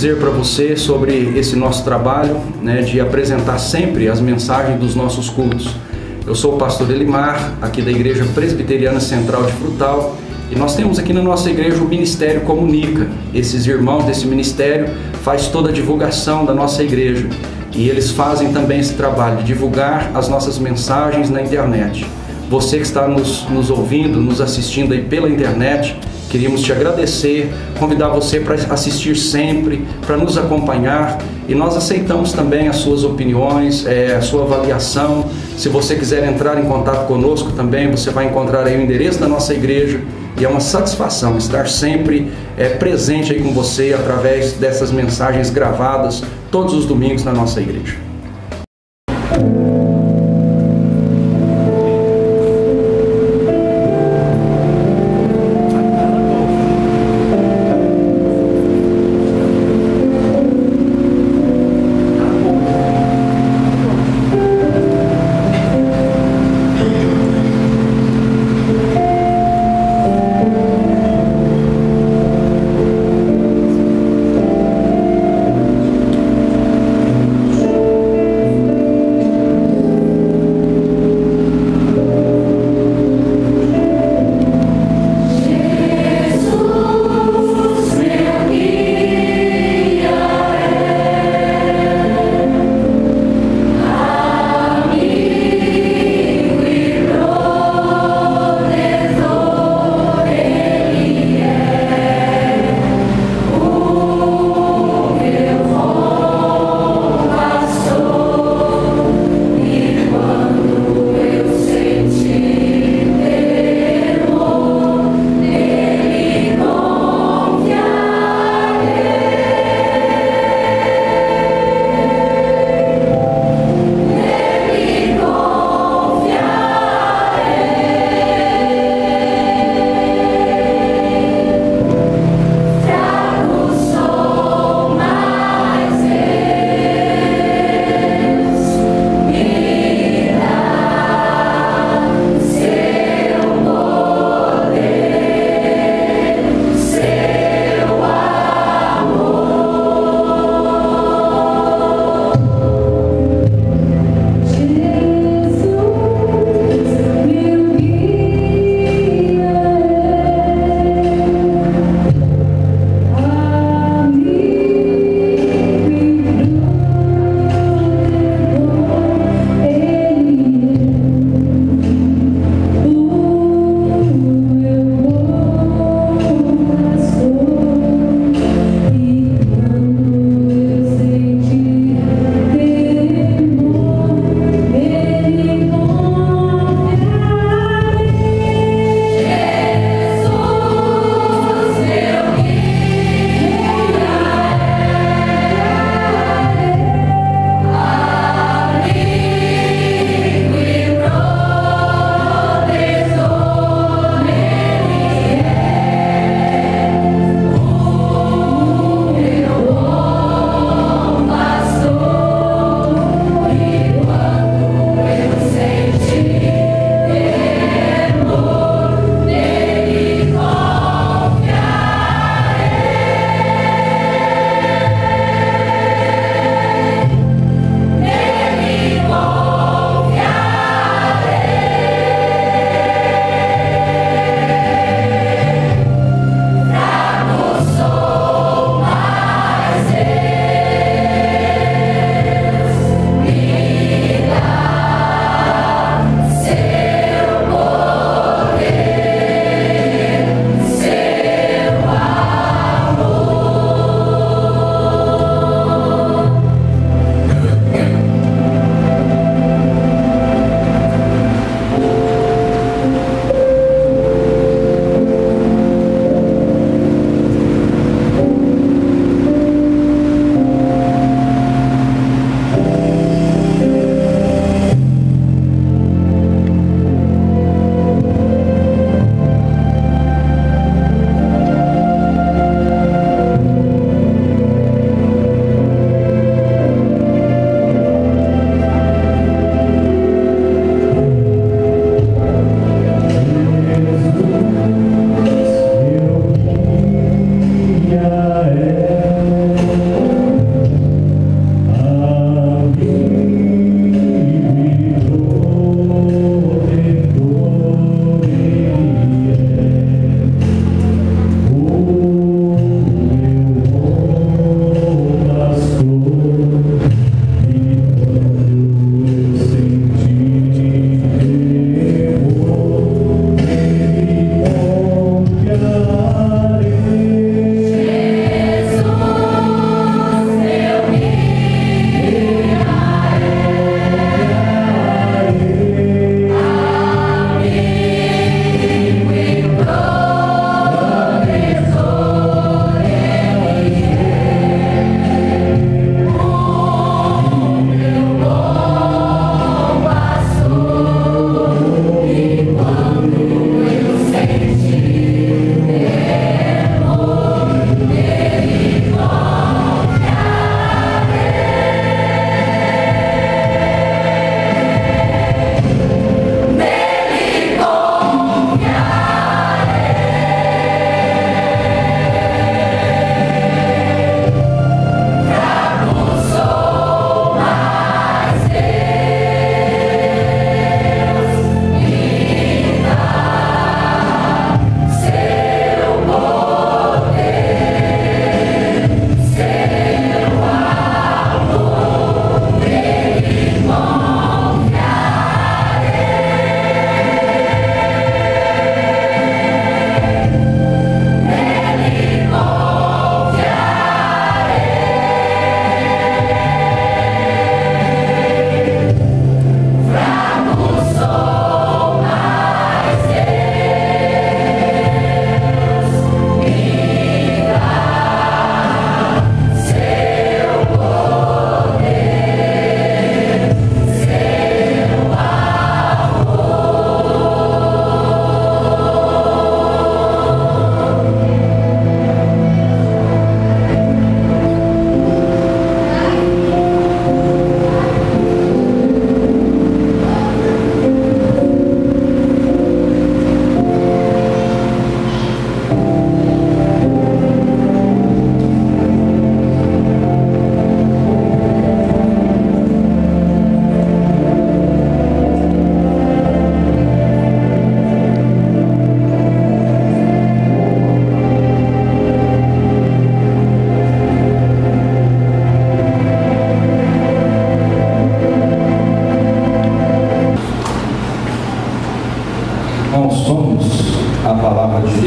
dizer para você sobre esse nosso trabalho, né, de apresentar sempre as mensagens dos nossos cultos. Eu sou o pastor Elimar, aqui da Igreja Presbiteriana Central de Frutal, e nós temos aqui na nossa igreja o Ministério Comunica. Esses irmãos desse ministério faz toda a divulgação da nossa igreja, e eles fazem também esse trabalho de divulgar as nossas mensagens na internet. Você que está nos ouvindo, nos assistindo aí pela internet, queríamos te agradecer, convidar você para assistir sempre, para nos acompanhar, e nós aceitamos também as suas opiniões, a sua avaliação. Se você quiser entrar em contato conosco também, você vai encontrar aí o endereço da nossa igreja, e é uma satisfação estar sempre presente aí com você através dessas mensagens gravadas todos os domingos na nossa igreja.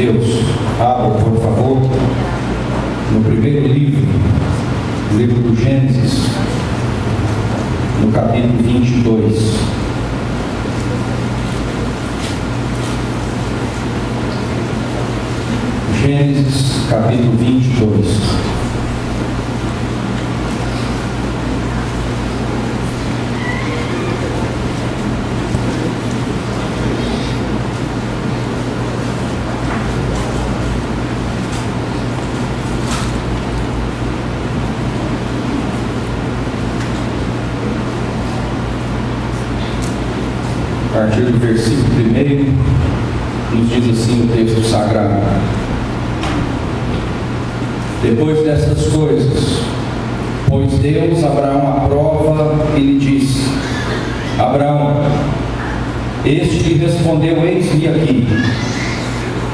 Deus, abra, por favor, no primeiro livro do Gênesis, no capítulo 22. Gênesis, capítulo 22. A partir do versículo 1, nos diz assim o texto sagrado: depois destas coisas, pôs Deus Abraão à prova e lhe disse: Abraão. Este lhe respondeu: eis-me aqui.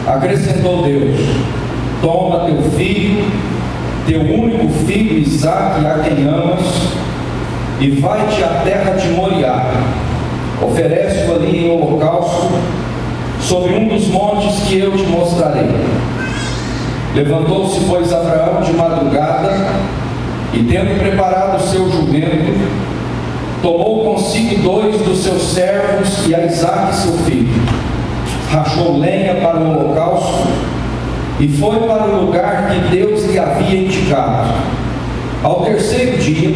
Acrescentou Deus: toma teu filho, teu único filho Isaque, a quem amas, e vai-te à terra de Moriá. Oferece-o ali em holocausto, sobre um dos montes que eu te mostrarei. Levantou-se, pois, Abraão de madrugada, e tendo preparado o seu jumento, tomou consigo 2 dos seus servos e a Isaque seu filho, rachou lenha para o holocausto, e foi para o lugar que Deus lhe havia indicado. Ao terceiro dia,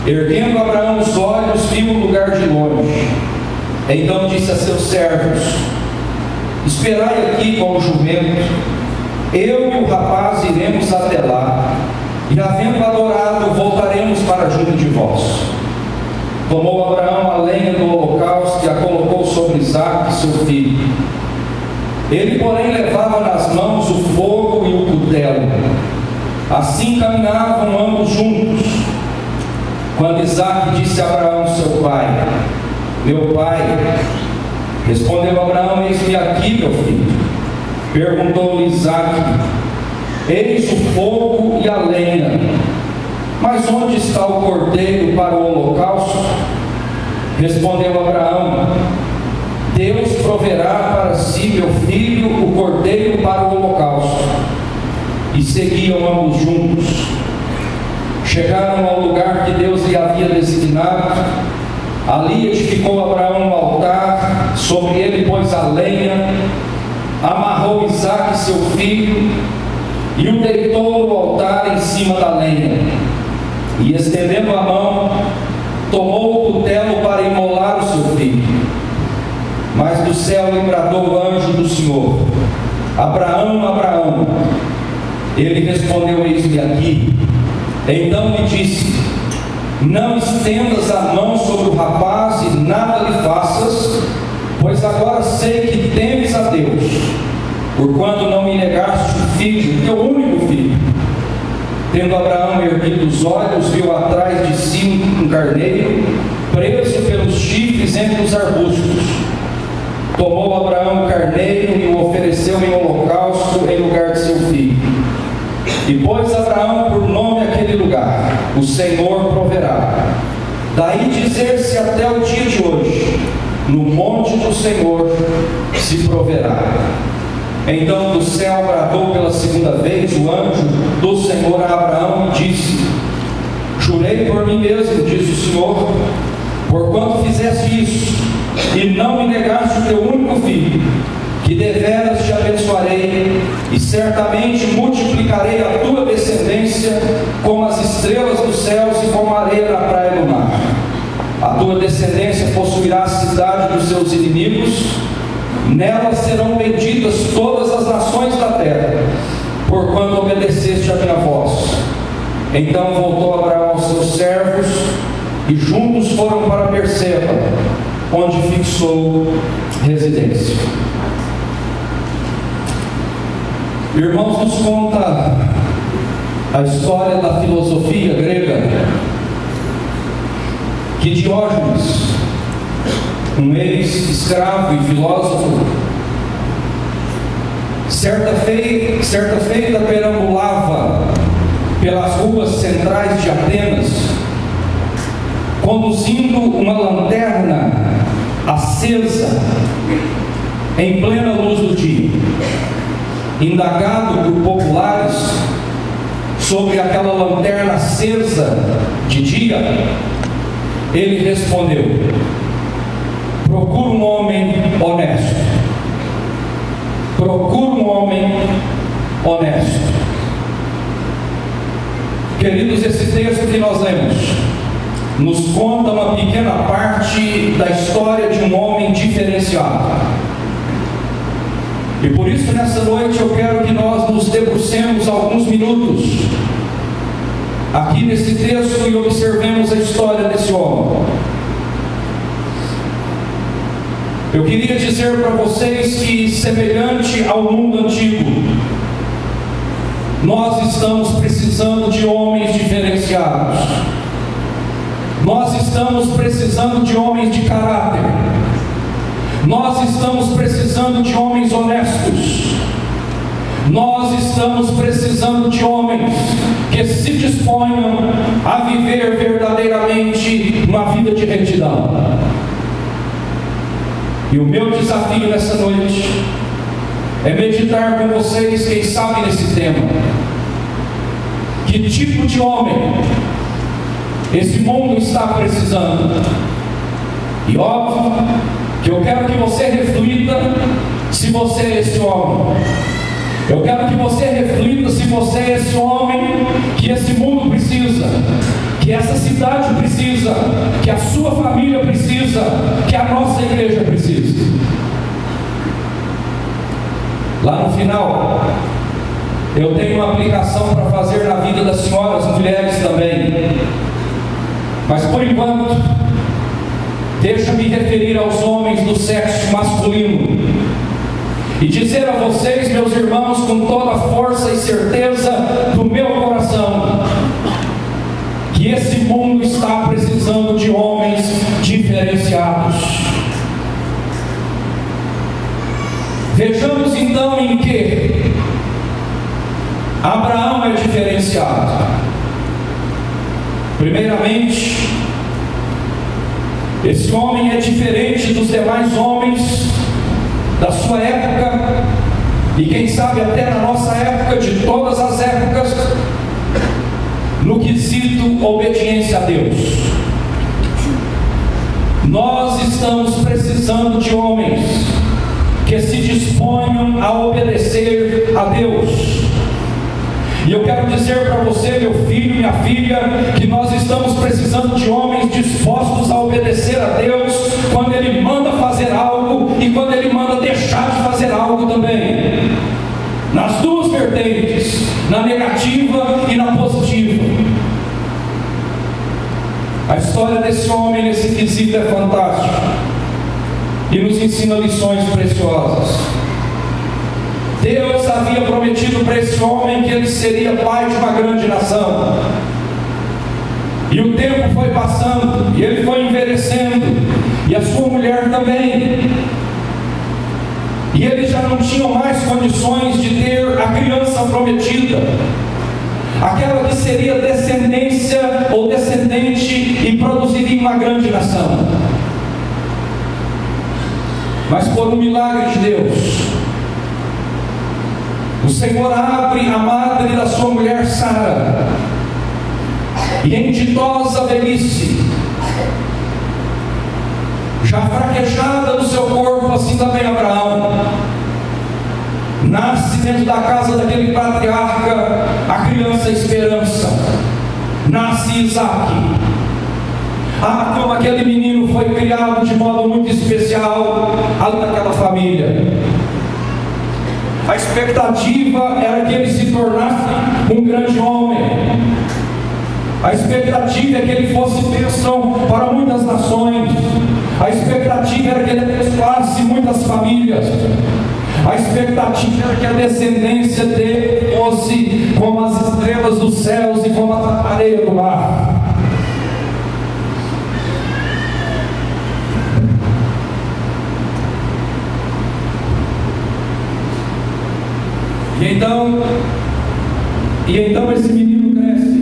erguendo Abraão os olhos, viu o lugar de longe. Então disse a seus servos: esperai aqui com o jumento, eu e o rapaz iremos até lá, e havendo adorado, voltaremos para junto de vós. Tomou Abraão a lenha do holocausto e a colocou sobre Isaque, seu filho. Ele, porém, levava nas mãos o fogo e o cutelo. Assim caminhavam ambos juntos. Quando Isaque disse a Abraão, seu pai: meu pai. Respondeu Abraão: eis-me aqui, meu filho. Perguntou-lhe Isaque: eis o fogo e a lenha, mas onde está o cordeiro para o holocausto? Respondeu Abraão: Deus proverá para si, meu filho, o cordeiro para o holocausto. E seguiam ambos juntos. Chegaram ao lugar que Deus lhe havia designado. Ali edificou Abraão um altar, sobre ele pôs a lenha, amarrou Isaque seu filho, e o deitou no altar em cima da lenha. E estendendo a mão, tomou o cutelo para imolar o seu filho. Mas do céu lhe bradou o anjo do Senhor: Abraão, Abraão. Ele respondeu: eis-me aqui. Então lhe disse: não estendas a mão sobre o rapaz e nada lhe faças, pois agora sei que temes a Deus, porquanto não me negaste o filho, teu único filho. Tendo Abraão erguido os olhos, viu atrás de si um carneiro, preso pelos chifres entre os arbustos. Tomou Abraão o carneiro e o ofereceu em holocausto em lugar de seu filho. E pôs Abraão por nome aquele lugar: o Senhor proverá. Daí dizer-se até o dia de hoje: no monte do Senhor se proverá. Então do céu bradou pela segunda vez o anjo do Senhor a Abraão e disse: jurei por mim mesmo, diz o Senhor, porquanto fizeste isso, e não me negaste o teu único filho, que deveras te abençoarei, e certamente multiplicarei a tua descendência como as estrelas dos céus e como a areia da praia do mar. A tua descendência possuirá a cidade dos seus inimigos, nela serão benditas todas as nações da terra, porquanto obedeceste a minha voz. Então voltou Abraão aos seus servos, e juntos foram para Berseba, onde fixou residência. Irmãos, nos conta a história da filosofia grega, que Diógenes, um ex-escravo e filósofo, certa feita perambulava pelas ruas centrais de Atenas, conduzindo uma lanterna acesa em plena luz do dia. indagado por populares sobre aquela lanterna acesa de dia, ele respondeu: procura um homem honesto. Procura um homem honesto. Queridos, esse texto que nós lemos nos conta uma pequena parte da história de um homem diferenciado. E por isso, nessa noite, eu quero que nós nos debrucemos alguns minutos aqui nesse texto e observemos a história desse homem. Eu queria dizer para vocês que, semelhante ao mundo antigo, nós estamos precisando de homens diferenciados. Nós estamos precisando de homens de caráter. Nós estamos precisando de homens honestos. Nós estamos precisando de homens que se disponham a viver verdadeiramente uma vida de retidão. E o meu desafio nessa noite é meditar com vocês, quem sabe, nesse tema. Que tipo de homem esse mundo está precisando? E óbvio que eu quero que você reflita se você é esse homem. Eu quero que você reflita se você é esse homem que esse mundo precisa, que essa cidade precisa, que a sua família precisa, que a nossa igreja precisa. Lá no final, eu tenho uma aplicação para fazer na vida das senhoras, mulheres também. Mas por enquanto, deixa-me referir aos homens do sexo masculino e dizer a vocês, meus irmãos, com toda a força e certeza do meu coração, que esse mundo está precisando de homens diferenciados. Vejamos então em que Abraão é diferenciado. Primeiramente, esse homem é diferente dos demais homens da sua época, e quem sabe até na nossa época, de todas as épocas, no quesito obediência a Deus. Nós estamos precisando de homens que se disponham a obedecer a Deus. E eu quero dizer para você, meu filho, minha filha, que nós estamos precisando de homens dispostos a obedecer a Deus quando Ele manda fazer algo e quando Ele manda deixar de fazer algo também. Nas duas vertentes, na negativa e na positiva. A história desse homem nesse quesito é fantástica e nos ensina lições preciosas. Deus havia prometido para esse homem que ele seria pai de uma grande nação. E o tempo foi passando, e ele foi envelhecendo, e a sua mulher também. E eles já não tinham mais condições de ter a criança prometida, aquela que seria descendência ou descendente e produziria uma grande nação. Mas por um milagre de Deus, o Senhor abre a madre da sua mulher Sara, e em ditosa velhice, já fraquejada no seu corpo, assim também Abraão, nasce dentro da casa daquele patriarca a criança esperança, nasce Isaac. Como aquele menino foi criado de modo muito especial ali naquela família. A expectativa era que ele se tornasse um grande homem. A expectativa é que ele fosse bênção para muitas nações. A expectativa era que ele abençoasse muitas famílias. A expectativa era que a descendência dele fosse como as estrelas dos céus e como a areia do mar. E então esse menino cresce,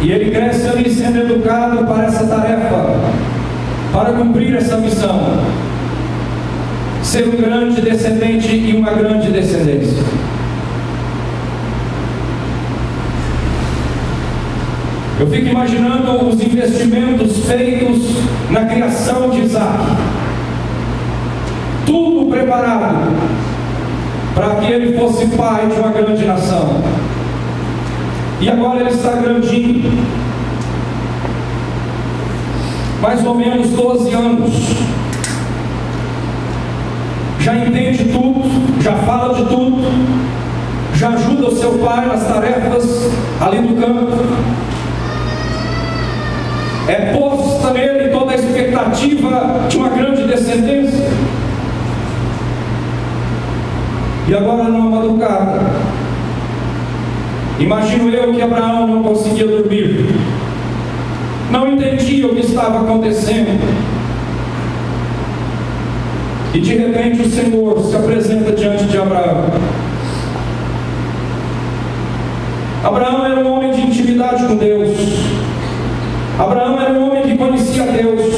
e ele cresce ali sendo educado para essa tarefa, para cumprir essa missão. ser um grande descendente e uma grande descendência. Eu fico imaginando os investimentos feitos na criação de Isaac, tudo preparado para que ele fosse pai de uma grande nação. E agora ele está grandinho, mais ou menos 12 anos, já entende tudo, já fala de tudo, já ajuda o seu pai nas tarefas ali do campo. É posta nele toda a expectativa de uma grande descendência. E agora, numa madrugada, imagino eu que Abraão não conseguia dormir, não entendia o que estava acontecendo, e de repente o Senhor se apresenta diante de Abraão. Abraão era um homem de intimidade com Deus. Abraão era um homem que conhecia Deus.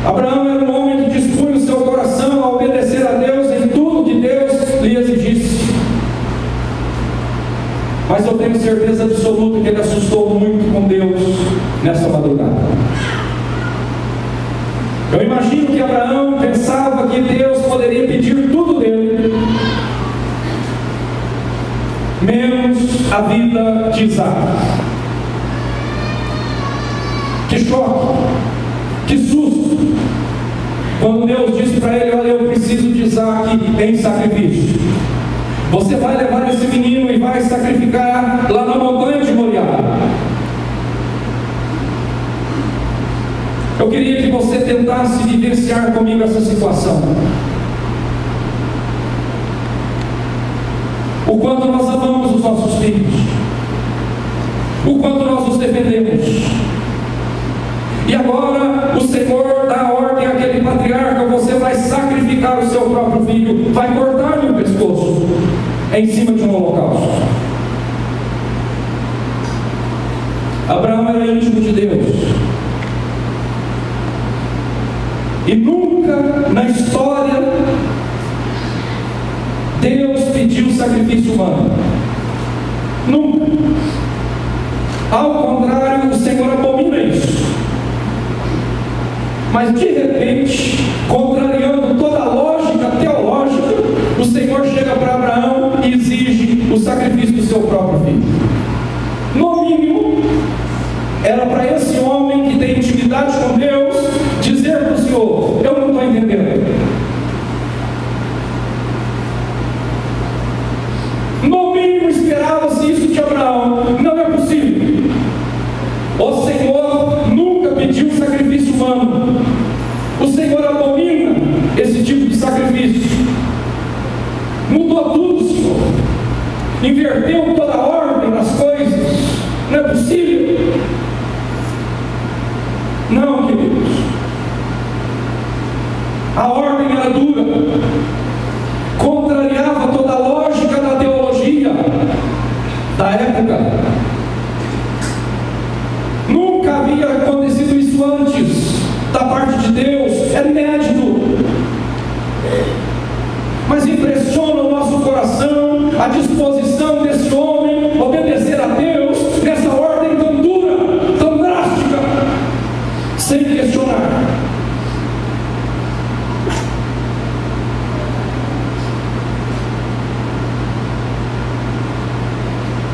Abraão era um homem que dispunha o seu coração a obedecer a Deus em tudo que Deus lhe exigisse. Mas eu tenho certeza absoluta que ele assustou muito com Deus nessa madrugada. Eu imagino que Abraão pensava que Deus poderia pedir tudo dele, menos a vida de Isaac. Que choque, que susto, quando Deus disse para ele: olha, eu preciso de Isaac em sacrifício. Você vai levar esse menino e vai sacrificar lá na montanha de Moriá. Eu queria que você tentasse vivenciar comigo essa situação. O quanto nós amamos os nossos filhos, o quanto nós os defendemos. E agora o Senhor dá a ordem àquele patriarca: você vai sacrificar o seu próprio filho, vai cortar-lhe o pescoço em cima de um holocausto. Abraão era íntimo de Deus, e nunca na história Deus pediu sacrifício humano. Nunca. Ao contrário, o Senhor abomina isso. Mas de repente, contrariando toda a lógica teológica, o Senhor chega para Abraão e exige o sacrifício do seu próprio filho. No mínimo, era para esse homem que tem intimidade com Deus dizer para o Senhor: eu não estou entendendo. No mínimo esperava-se isso de Abraão. Não é possível. O Senhor nunca pediu sacrifício humano. O Senhor abomina esse tipo de sacrifício. Mudou tudo, Senhor. Inverteu toda a ordem das coisas. Não é possível. Não, queridos. A ordem era dura, contrariava toda a lógica da teologia da época. Nunca havia acontecido isso antes da parte de Deus, é inédito. Mas impressiona o nosso coração a disposição desse homem obedecer a Deus nessa ordem tão dura, tão drástica, sem questionar.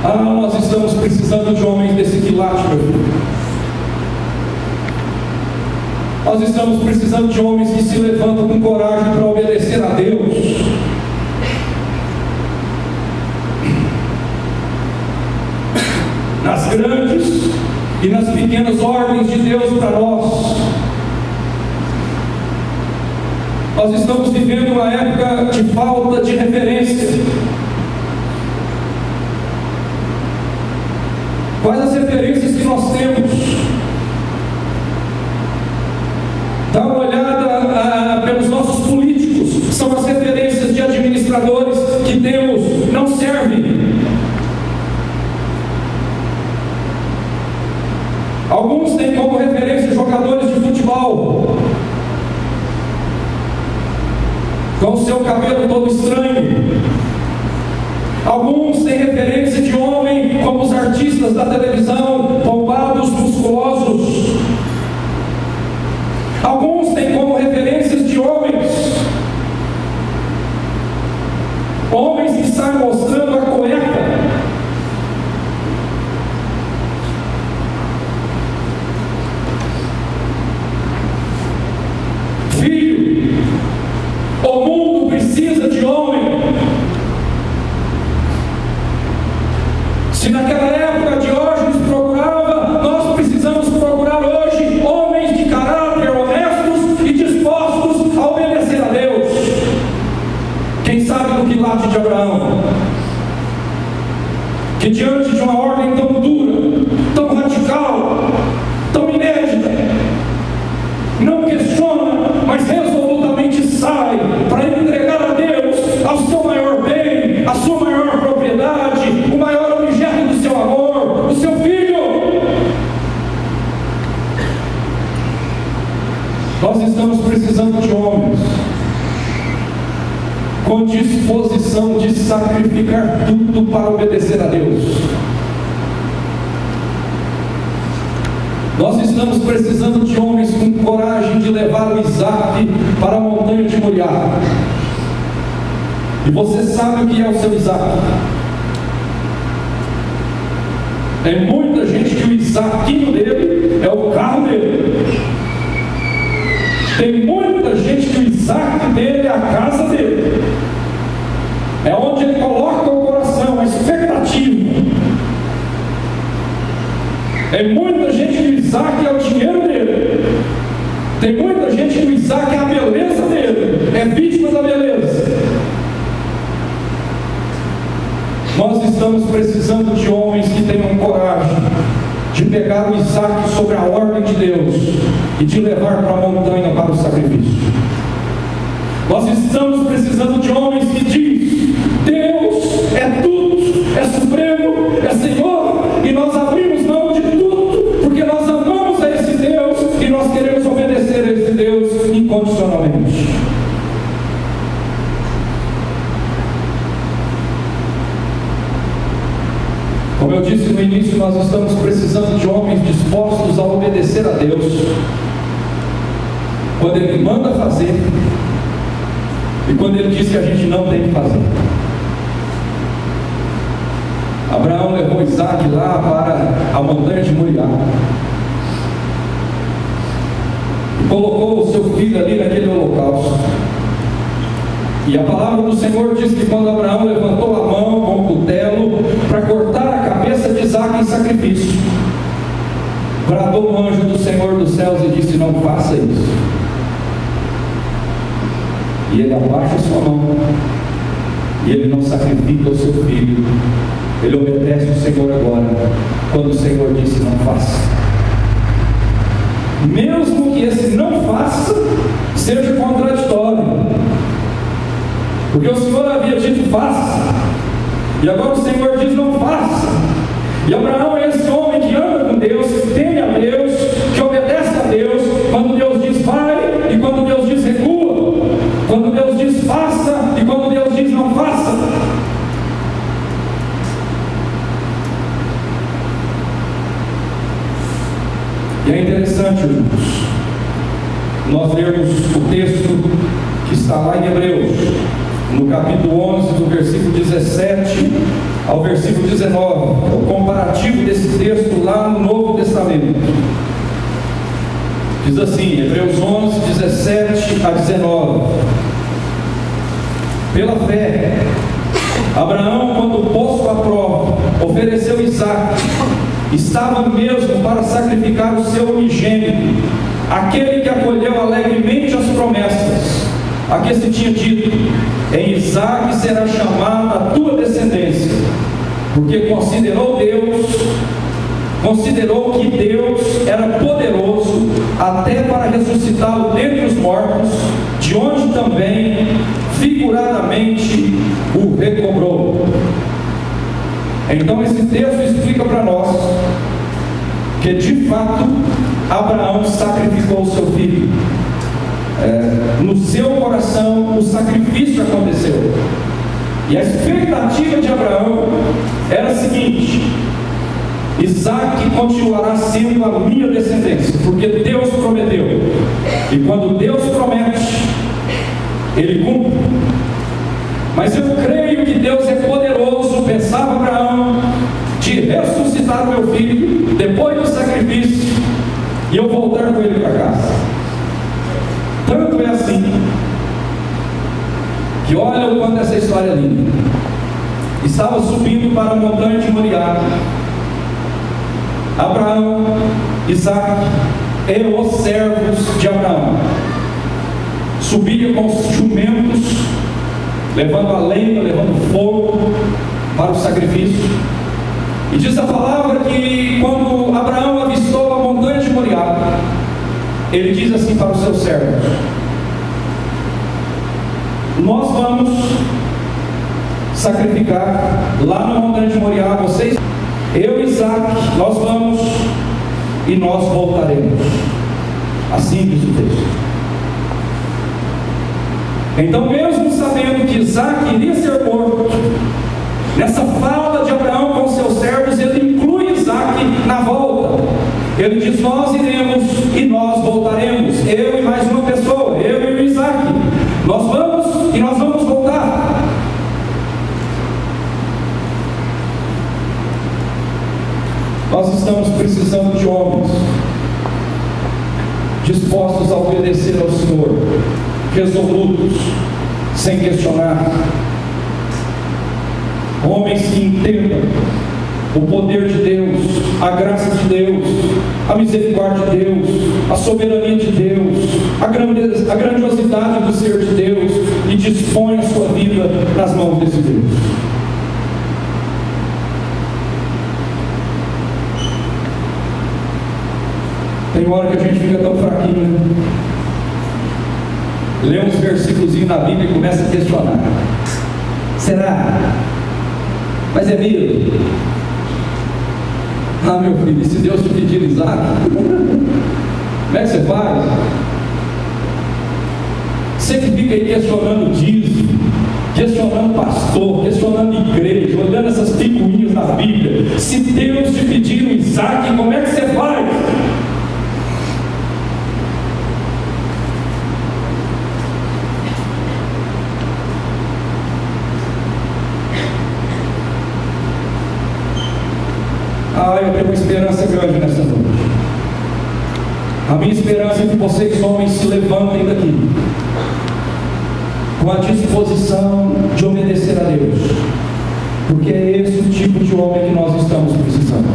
Nós estamos precisando de homens desse quilate, meu filho. Nós estamos precisando de homens que se levantam com coragem para obedecer a Deus. Nas grandes e nas pequenas ordens de Deus para nós. Nós estamos vivendo uma época de falta de referência. Quais as referências que nós temos? Dá uma olhada pelos nossos políticos. São as referências de administradores que temos, não servem. Alguns têm como referência jogadores de futebol. cabelo todo estranho. Alguns têm referência de homem como os artistas da televisão, bombados, musculosos. Alguns têm como referências de homens que saem mostrando a cueca. Filho, o mundo precisa de homem. Se naquela época Diógenes procurava, nós precisamos procurar hoje homens de caráter honestos e dispostos a obedecer a Deus. Quem sabe do quilate de Abraão, que diante de uma ordem tão dura, tão radical, tão inédita, não questiona, mas resolutamente sai para entregar a Deus ao seu maior bem, a sua maior propriedade, o maior objeto do seu amor, o seu filho. Nós estamos precisando de homens com disposição de sacrificar tudo para obedecer a Deus. Nós estamos precisando de homens com coragem de levar o Isaac para a montanha de Moriá. E você sabe o que é o seu Isaac? Tem muita gente que o Isaquinho dele é o carro dele. Tem muita gente que o Isaac dele é a casa dele. É onde ele coloca o coração, a expectativa. Tem muita gente que o Isaac é o dinheiro dele. Tem muita gente que o Isaac é a beleza dele. É vítima da beleza. Nós estamos precisando de homens que tenham coragem de pegar o Isaac sobre a ordem de Deus e de levar para a montanha para o sacrifício. Nós estamos precisando de homens que dizem: Deus é tudo, é supremo, é Senhor, e nós abrimos mão de tudo, porque nós amamos a esse Deus e nós queremos obedecer a esse Deus incondicionalmente. Como eu disse no início, nós estamos precisando de homens dispostos a obedecer a Deus quando Ele manda fazer e quando Ele diz que a gente não tem que fazer. Abraão levou Isaac lá para a montanha de Moriá e colocou o seu filho ali naquele holocausto. E a palavra do Senhor diz que quando Abraão levantou a mão com o cutelo para cortar a cabeça de Isaac em sacrifício, bradou o anjo do Senhor dos céus e disse: não faça isso. E ele abaixa sua mão e ele não sacrifica o seu filho. Ele obedece o Senhor agora, quando o Senhor disse: não faça. Mesmo que esse não faça seja contraditório, porque o Senhor havia dito: faça, e agora o Senhor diz: não faça. E Abraão é esse homem que anda com Deus, que teme a Deus, que obedece a Deus, quando Deus diz vai, e quando Deus diz recua, quando Deus diz faça, e quando Deus diz não faça. E é interessante, irmãos, nós lermos o texto que está lá em Hebreus, no capítulo 11, do versículo 17 ao versículo 19, o comparativo desse texto lá no Novo Testamento. Diz assim, Hebreus 11, 17 a 19: pela fé, Abraão, quando posto à prova, ofereceu Isaac. Estava mesmo para sacrificar o seu unigênito, aquele que acolheu alegremente as promessas, a que se tinha dito: em Isaac será chamada a tua descendência, porque considerou que Deus era poderoso até para ressuscitá-lo dentre os mortos, de onde também figuradamente o recobrou. Então esse texto explica para nós que de fato Abraão sacrificou o seu filho. no seu coração o sacrifício aconteceu. E a expectativa de Abraão era a seguinte: Isaac continuará sendo a minha descendência, porque Deus prometeu, e quando Deus promete, Ele cumpre. Mas eu creio que Deus é poderoso, pensava Abraão, de ressuscitar o meu filho depois do sacrifício e eu voltar com ele para casa. Tanto é assim que olha o quanto essa história é linda. Estava subindo para a montanha de Moriá, Abraão, Isaac e os servos de Abraão. Subia com os jumentos, levando a lenha, levando fogo para o sacrifício. E diz a palavra que quando Abraão avistou a montanha de Moriá, ele diz assim para os seus servos: nós vamos sacrificar lá na montanha de Moriá, vocês, eu e Isaac, nós vamos e nós voltaremos. Assim diz o texto. Então, mesmo sabendo que Isaac iria ser morto, nessa fala de Abraão com seus servos, ele inclui Isaac na volta. Ele diz: nós iremos e nós voltaremos, eu e mais uma pessoa, eu e o Isaac, nós vamos e nós vamos voltar. Nós estamos precisando de homens dispostos a obedecer ao Senhor, resolutos, sem questionar, homens que entendam o poder de Deus, a graça de Deus, a misericórdia de Deus, a soberania de Deus, a grandiosidade do ser de Deus, e dispõe a sua vida nas mãos desse Deus. Tem hora que a gente fica tão fraquinho, né? Lê uns versículos na Bíblia e começa a questionar: será? Mas é mesmo? Ah, meu filho, e se Deus te pedir Isaac, como é que você faz? Você que fica aí questionando dízimo, questionando pastor, questionando igreja, olhando essas picuinhas na Bíblia, se Deus te pedir Isaac, como é que você faz? Eu tenho uma esperança grande nessa noite. A minha esperança é que vocês, homens, se levantem daqui com a disposição de obedecer a Deus, porque é esse o tipo de homem que nós estamos precisando.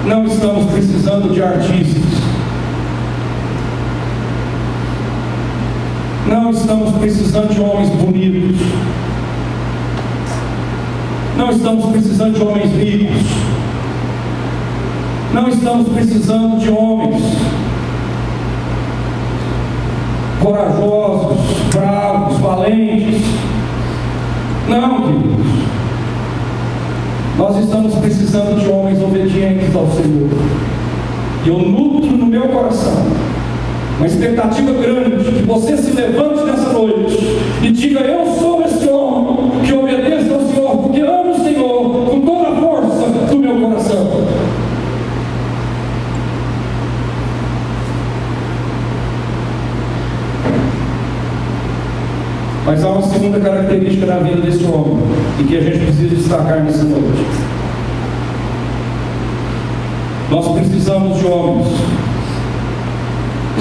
Não estamos precisando de artistas. Não estamos precisando de homens bonitos. Não estamos precisando de homens ricos. Não estamos precisando de homens corajosos, bravos, valentes. Não, queridos. Nós estamos precisando de homens obedientes ao Senhor. E eu nutro no meu coração uma expectativa grande que você se levante nessa noite e diga: eu sou esse homem que obedece ao Senhor, porque amo o Senhor com toda a força do meu coração. Mas há uma segunda característica na vida desse homem e que a gente precisa destacar nessa noite. Nós precisamos de homens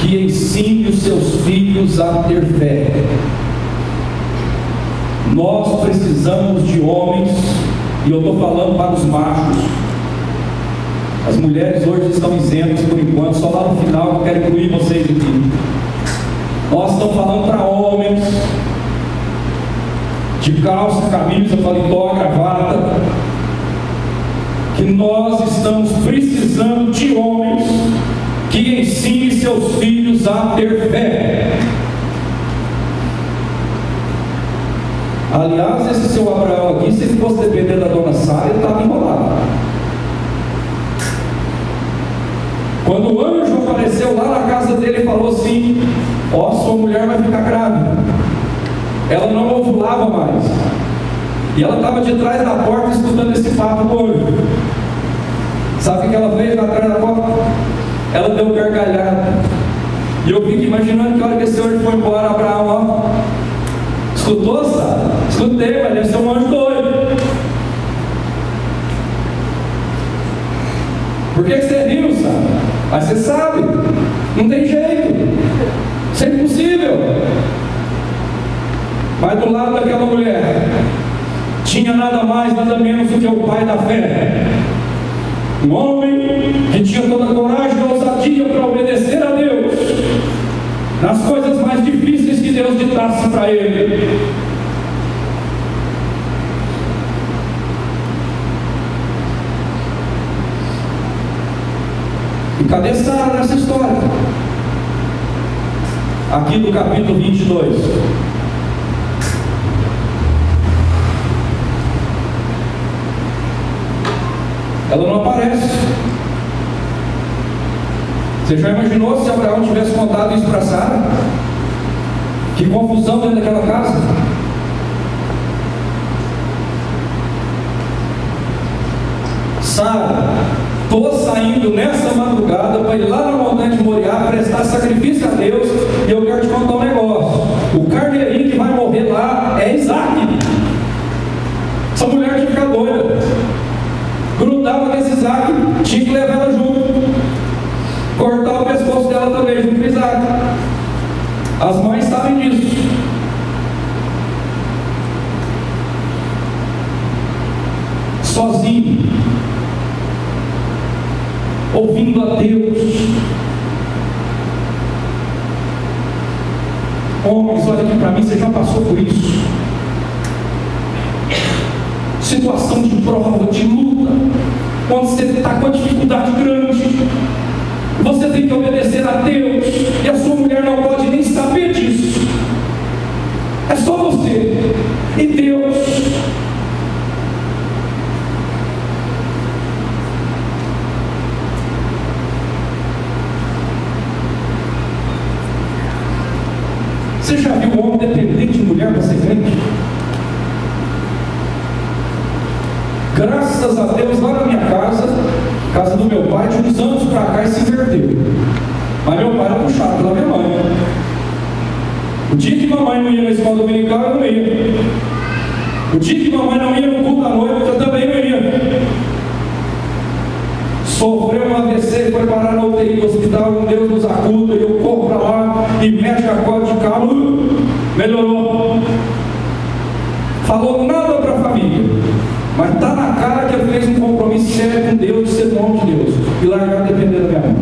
que ensine os seus filhos a ter fé. Nós precisamos de homens, e eu estou falando para os machos. As mulheres hoje estão isentas por enquanto, só lá no final eu quero incluir vocês aqui. Nós estamos falando para homens de calça, camisa, paletó, gravata, que nós estamos precisando de homens que ensine seus filhos a ter fé. Aliás, esse seu Abraão aqui, se ele fosse depender da dona Sara, ele estava enrolado. Quando o anjo apareceu lá na casa dele e falou assim: ó, sua mulher vai ficar grávida. Ela não ovulava mais. E ela estava de trás da porta escutando esse papo do anjo. Sabe o que ela fez lá atrás da porta? Ela deu gargalhada. E eu fico imaginando que a hora que esse anjo foi embora, Abraão, ó, escutou, sabe? Escutei, mas deve ser um anjo doido. Por que você riu, sabe? Mas você sabe, não tem jeito, isso é impossível. Mas do lado daquela mulher tinha nada mais, nada menos do que o pai da fé, um homem que tinha toda a coragem e ousadia para obedecer a Deus nas coisas mais difíceis que Deus ditasse para ele. E cadê Sara nessa história? Aqui no capítulo 22. Ela não aparece. Você já imaginou se Abraão tivesse contado isso para Sara? Que confusão dentro daquela casa. Sara, estou saindo nessa madrugada para ir lá na montanha de Moriá prestar sacrifício a Deus, e eu quero te contar um negócio: o carneirinho que vai morrer lá é Isaac. Essa mulher tinha que ficar doida, grudava nesse Isaac, tinha que levar ela junto, cortar o pescoço dela também junto com Isaac. As mães sabem disso. Sozinho, ouvindo a Deus. Homens, olha aqui para mim, você já passou por isso. Situação de prova, de luta, quando você está com a dificuldade grande, você tem que obedecer a Deus, e a sua mulher não pode nem saber disso. É só você e Deus. Você já viu um homem dependente de mulher para ser crente? Graças a Deus, lá na minha casa, casa do meu pai, de uns anos para cá, isso se inverteu. Mas meu pai era puxado pela minha mãe. O dia que mamãe não ia na escola dominical, eu não ia. O dia que mamãe não ia no culto à noite, eu também não ia. Sofreu um AVC e foi parar na UTI do hospital, um Deus nos acuda, e eu corro para lá e mexe a corda de carro, melhorou. Falou nada para a família, mas está na cara que ele fez um compromisso sério com Deus, de ser um homem de Deus, e largar de depender da minha mãe.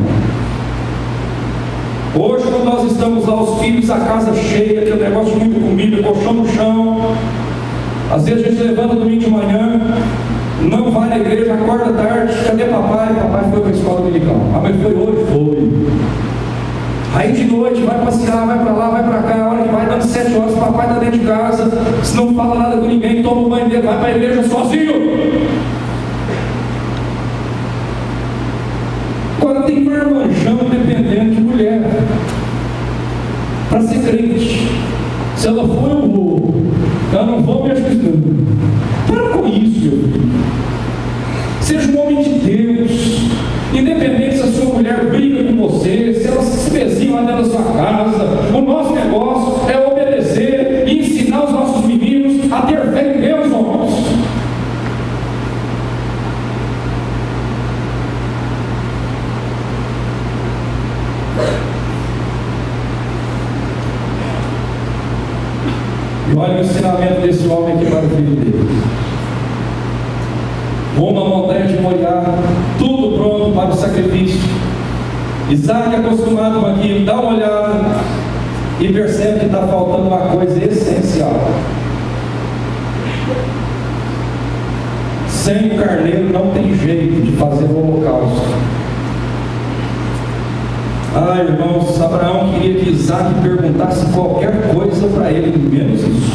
Hoje, quando nós estamos lá, os filhos, a casa cheia, aquele negócio de muita comida, colchão no chão, às vezes a gente levanta domingo de manhã, não vai na igreja, acorda tarde, cadê papai? Papai foi para a escola dominical. Ah, mas foi hoje? Foi. Aí de noite vai passear, vai para lá, vai para cá, a hora que vai dando 7 horas, papai está dentro de casa, se não fala nada com ninguém, toma o banho dele, vai para a igreja sozinho. Agora tem marmanjão dependendo de mulher para ser crente. Se ela for, eu vou. Eu não vou me ajustando. Para com isso, meu filho. Seja um homem de Deus. Independente se a sua mulher briga com você, se ela se espezinha lá dentro da sua casa, o nosso negócio é obedecer e ensinar os nossos meninos a ter fé em Deus, homens. E olha o ensinamento desse homem aqui para o filho dele. Rumo à montanha de Moriá, tudo pronto para o sacrifício. Isaac, acostumado com aquilo, dá uma olhada e percebe que está faltando uma coisa essencial. Sem o carneiro não tem jeito de fazer o holocausto. Ah, irmãos, Abraão queria que Isaac perguntasse qualquer coisa para ele, menos isso.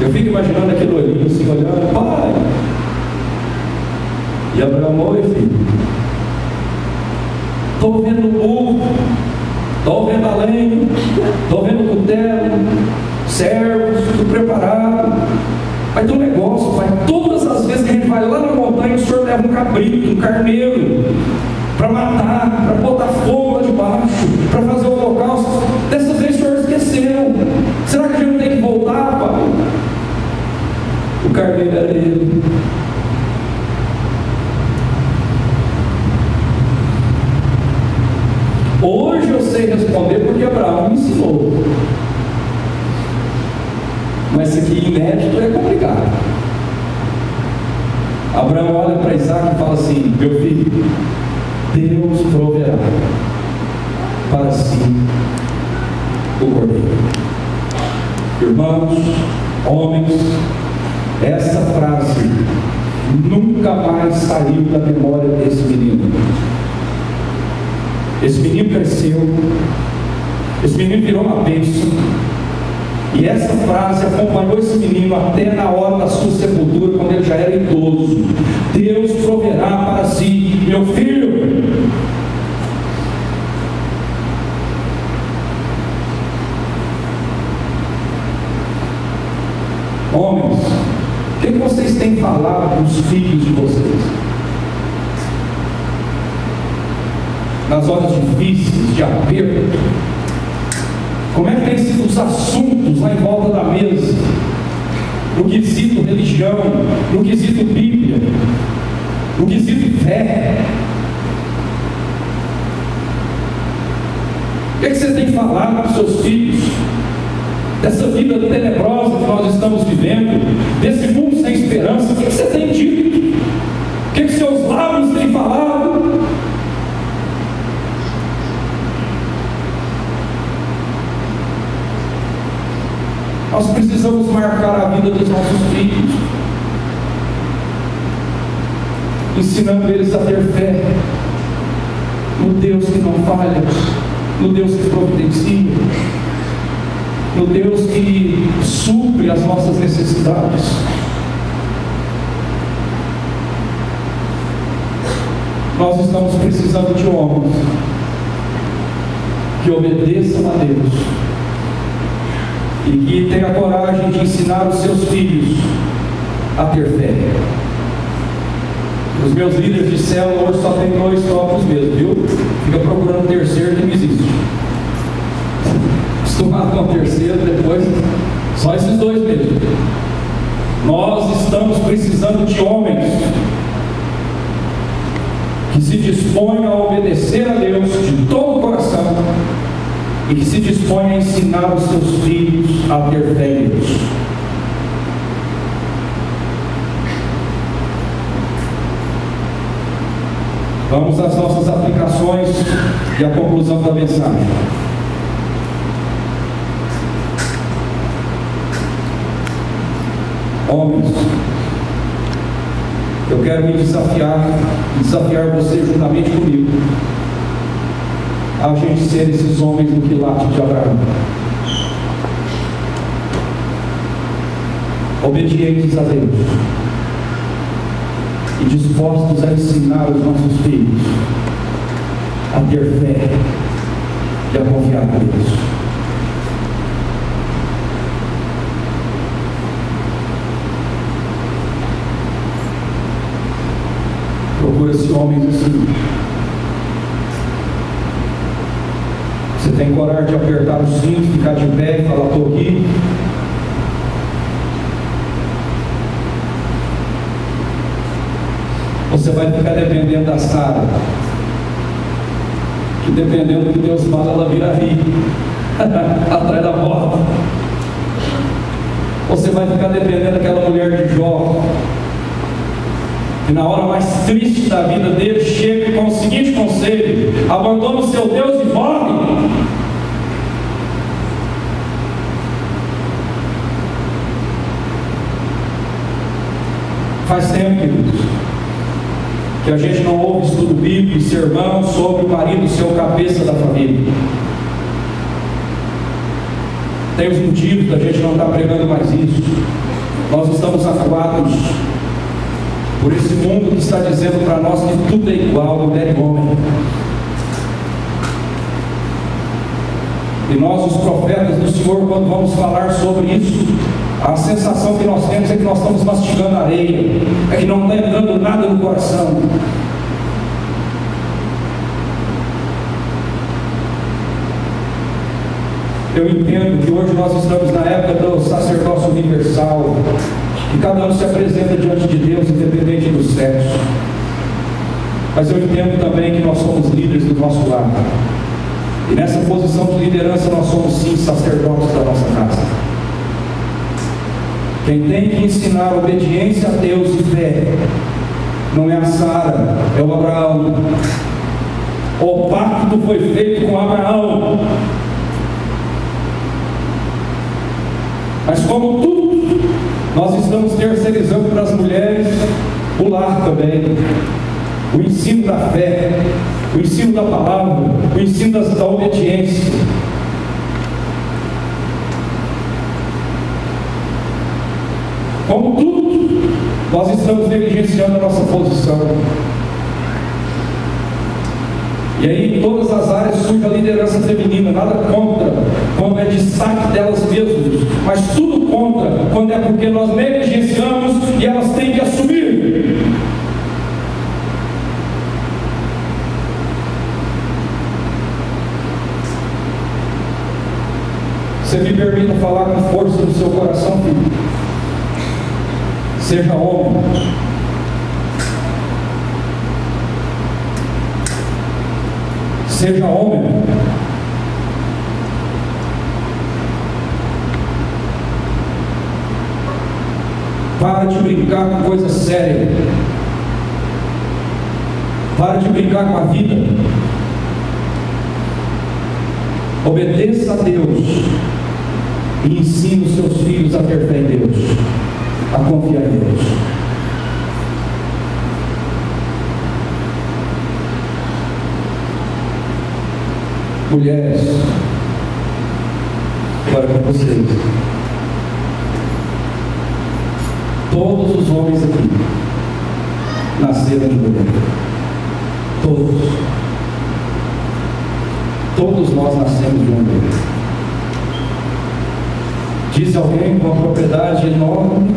Eu fico imaginando aquele olhinho assim, olhando, pai. E Abraão, oi filho, estou vendo o burro, estou vendo a lenha, estou vendo o cutelo, servos, tudo preparado. Vai ter um negócio, pai. Todas as vezes que a gente vai lá na montanha, o senhor leva um cabrito, um carneiro, para matar, para botar fogo lá de baixo, para fazer o holocausto. Dessa vez o senhor esqueceu. Será que a gente não tem que voltar, pai? O carneiro era ele. Hoje eu sei responder porque Abraão me ensinou. Mas isso aqui inédito é complicado. Abraão olha para Isaac e fala assim: meu filho, Deus proverá para si o cordeiro. Irmãos, homens, essa frase nunca mais saiu da memória desse menino. Esse menino cresceu, esse menino virou uma bênção, e essa frase acompanhou esse menino até na hora da sua sepultura, quando ele já era idoso. Deus proverá para si, meu filho. Homens, o que vocês têm falado para os filhos de vocês? Nas horas difíceis, de aperto, como é que tem sido os assuntos lá em volta da mesa, no quesito religião, no quesito Bíblia, no quesito fé? O que vocês têm falado para os seus filhos? Dessa vida tenebrosa que nós estamos vivendo, desse mundo sem esperança, o que você tem dito? O que seus lábios têm falado? Nós precisamos marcar a vida dos nossos filhos, ensinando eles a ter fé no Deus que não falha, no Deus que providencia, no Deus que supre as nossas necessidades. Nós estamos precisando de homens que obedeçam a Deus e que tenha coragem de ensinar os seus filhos a ter fé. Os meus líderes de célula hoje só tem 2 tópicos mesmo, viu? Fica procurando o terceiro que não existe. Acostumado com o terceiro, depois só esses 2 mesmo. Nós estamos precisando de homens que se disponham a obedecer a Deus de todo o coração e que se dispõe a ensinar os seus filhos a ter fé em Deus. Vamos às nossas aplicações e à conclusão da mensagem. Homens, eu quero me desafiar você juntamente comigo a gente ser esses homens no quilate de Abraão, obedientes a Deus e dispostos a ensinar os nossos filhos a ter fé e a confiar em Deus. Procura-se homens assim. Você tem coragem de apertar o cinto, ficar de pé e falar: estou aqui? Você vai ficar dependendo da Sara, que dependendo do que Deus fala, ela vira rir atrás da porta. Você vai ficar dependendo daquela mulher de Jó, que na hora mais triste da vida dele chega com o seguinte conselho: abandona o seu Deus e morre. Faz tempo, queridos, que a gente não ouve estudo bíblico e sermão sobre o marido ser o cabeça da família. tem os motivos da gente não estar pregando mais isso. Nós estamos acuados por esse mundo que está dizendo para nós que tudo é igual, mulher e homem. E nós, os profetas do Senhor, quando vamos falar sobre isso, a sensação que nós temos é que nós estamos mastigando areia, é que não está entrando nada no coração. Eu entendo que hoje nós estamos na época do sacerdócio universal, que cada um se apresenta diante de Deus, independente do sexo. Mas eu entendo também que nós somos líderes do nosso lar. E nessa posição de liderança nós somos sim sacerdotes da nossa casa. Quem tem que ensinar obediência a Deus e fé não é a Sara, é o Abraão. O pacto foi feito com Abraão. Mas como tudo, nós estamos terceirizando para as mulheres o lar também, o ensino da fé, o ensino da palavra, o ensino da obediência. Como tudo, nós estamos negligenciando a nossa posição. E aí em todas as áreas surge a liderança feminina, nada contra quando é destaque delas mesmas, mas tudo contra quando é porque nós negligenciamos e elas têm que assumir. Você me permita falar com força no seu coração, filho. Seja homem. Seja homem. Para de brincar com coisa séria. Para de brincar com a vida. Obedeça a Deus e ensine os seus filhos a ter fé em Deus, a confiar em Deus. Mulheres, agora com vocês. Todos os homens aqui nasceram de mulher. Todos. Todos nós nascemos de uma mulher. Diz alguém com uma propriedade enorme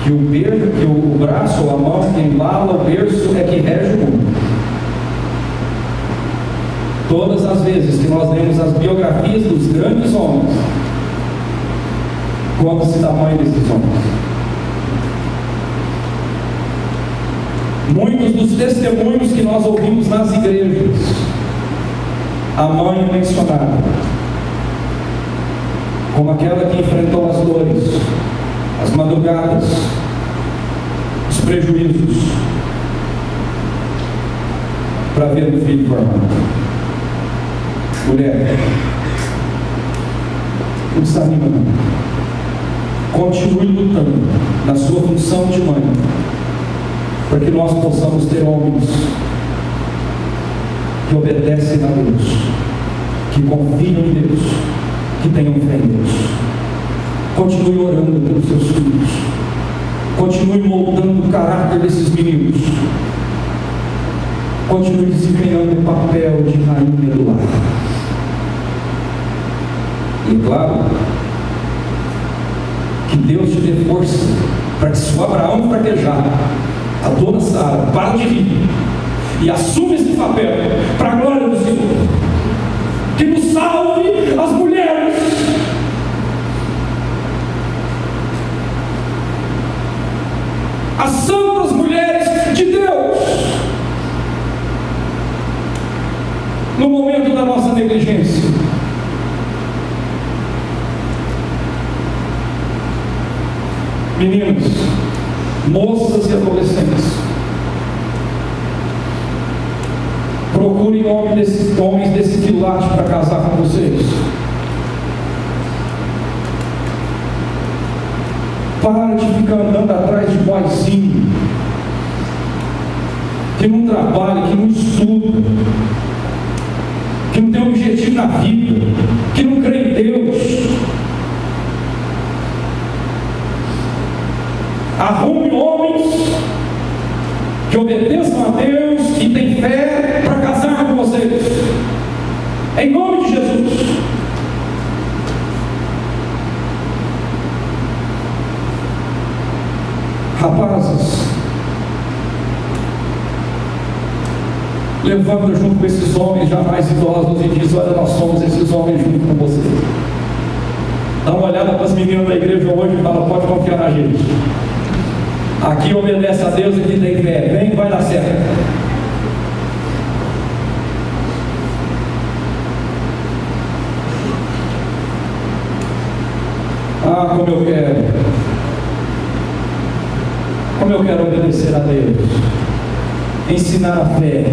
que o braço ou a mão que embala o berço é que rege o mundo. Todas as vezes que nós lemos as biografias dos grandes homens, conta-se da mãe desses homens. Muitos dos testemunhos que nós ouvimos nas igrejas, a mãe é mencionada como aquela que enfrentou as dores, as madrugadas, os prejuízos, para ver o filho formado. Mulher, não desanima não. Continue lutando na sua função de mãe, para que nós possamos ter homens que obedecem a Deus, que confiam em Deus, que tenham fé em Deus. Continue orando pelos seus filhos, continue moldando o caráter desses meninos, continue desempenhando o papel de rainha do lar. E claro, que Deus te dê força para que se o Abraão fraquejar, a dona Sara para de rir e assume esse papel para a glória do Senhor, que nos salve as mulheres. As santas mulheres de Deus, no momento da nossa negligência. Meninos, moças e adolescentes, procurem homens desse quilate para casar com vocês. Para de ficar andando atrás de boizinho que não trabalha, que não estuda, que não tem objetivo objetivo na vida, que não crê em Deus. Arrume homens que obedeçam a Deus e têm fé para casar com vocês, em nome de Jesus. Rapazes, levanta junto com esses homens já mais idosos e diz: olha, nós somos esses homens junto com vocês. Dá uma olhada para as meninas da igreja hoje e fala: pode confiar na gente. Aqui obedece a Deus e aqui tem fé. Vem que vai dar certo. Ah, como eu quero obedecer a Deus, ensinar a fé.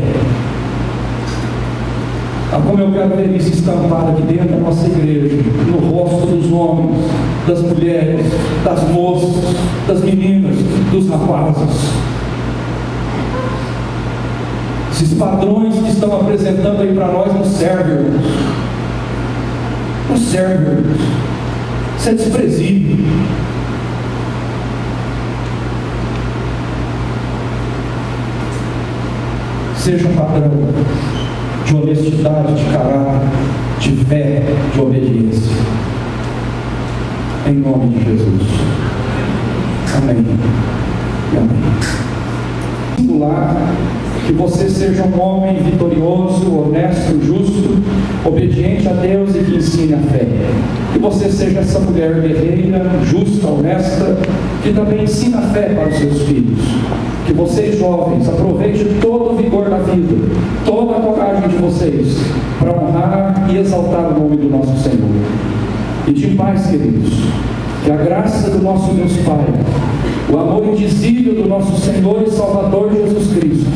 Ah, como eu quero ver isso estampado aqui dentro da nossa igreja, no rosto dos homens, das mulheres, das moças, das meninas, dos rapazes. Esses padrões que estão apresentando aí para nós não servem, irmãos. Não servem, irmãos. Isso é desprezível. Seja um padrão de honestidade, de caráter, de fé, de obediência. Em nome de Jesus. Amém. E amém. Singular, que você seja um homem vitorioso, honesto, justo, obediente a Deus e que ensine a fé. Que você seja essa mulher guerreira, justa, honesta, que também ensina a fé para os seus filhos. Que vocês jovens aproveitem todo o vigor da vida, toda a coragem de vocês, para honrar e exaltar o nome do nosso Senhor. E de paz, queridos, que a graça do nosso Deus Pai, o amor indizível do nosso Senhor e Salvador Jesus Cristo,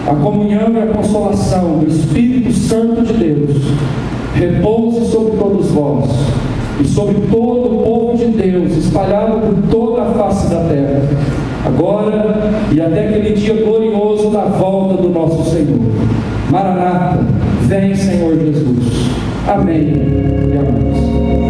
a comunhão e a consolação do Espírito Santo de Deus, repouse sobre todos vós e sobre todo o povo de Deus, espalhado por toda a face da terra, agora e até aquele dia glorioso da volta do nosso Senhor. Maranata, vem, Senhor Jesus. Amém e amém.